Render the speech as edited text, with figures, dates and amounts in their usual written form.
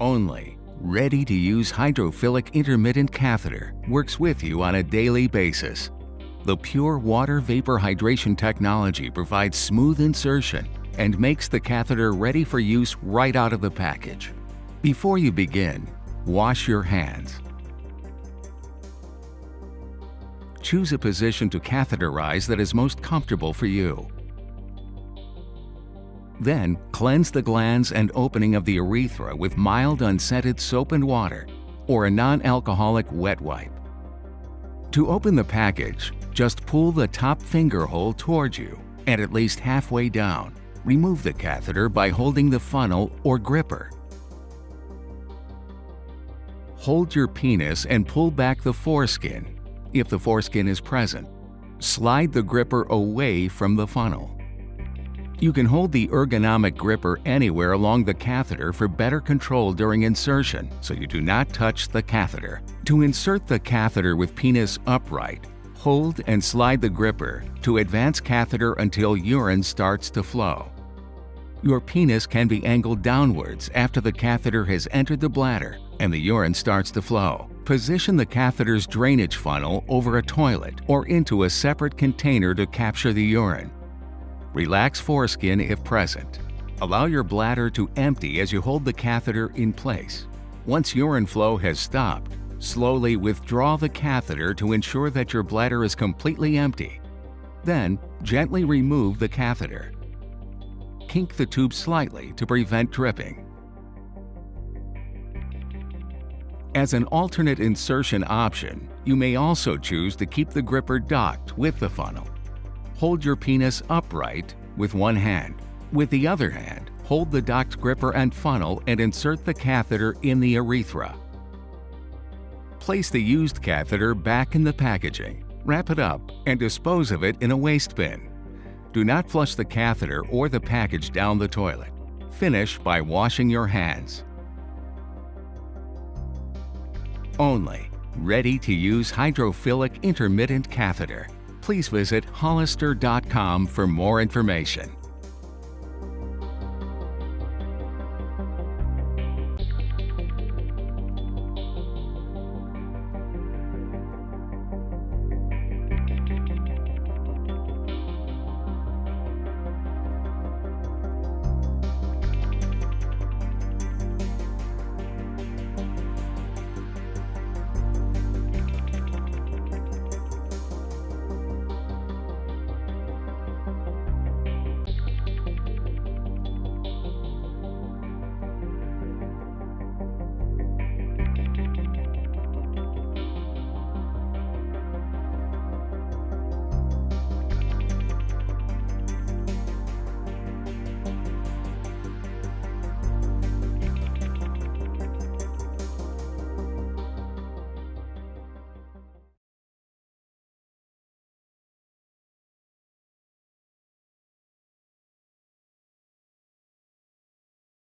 Onli, ready-to-use hydrophilic intermittent catheter works with you on a daily basis. The pure water vapor hydration technology provides smooth insertion and makes the catheter ready for use right out of the package. Before you begin, wash your hands. Choose a position to catheterize that is most comfortable for you. Then, cleanse the glands and opening of the urethra with mild unscented soap and water or a non-alcoholic wet wipe. To open the package, just pull the top finger hole towards you and at least halfway down. Remove the catheter by holding the funnel or gripper. Hold your penis and pull back the foreskin, if the foreskin is present. Slide the gripper away from the funnel. You can hold the ergonomic gripper anywhere along the catheter for better control during insertion, so you do not touch the catheter. To insert the catheter with penis upright, hold and slide the gripper to advance catheter until urine starts to flow. Your penis can be angled downwards after the catheter has entered the bladder and the urine starts to flow. Position the catheter's drainage funnel over a toilet or into a separate container to capture the urine. Relax foreskin if present. Allow your bladder to empty as you hold the catheter in place. Once urine flow has stopped, slowly withdraw the catheter to ensure that your bladder is completely empty. Then, gently remove the catheter. Kink the tube slightly to prevent dripping. As an alternate insertion option, you may also choose to keep the gripper docked with the funnel. Hold your penis upright with one hand. With the other hand, hold the docked gripper and funnel and insert the catheter in the urethra. Place the used catheter back in the packaging, wrap it up, and dispose of it in a waste bin. Do not flush the catheter or the package down the toilet. Finish by washing your hands. Onli, ready-to-use hydrophilic intermittent catheter. Please visit Hollister.com for more information.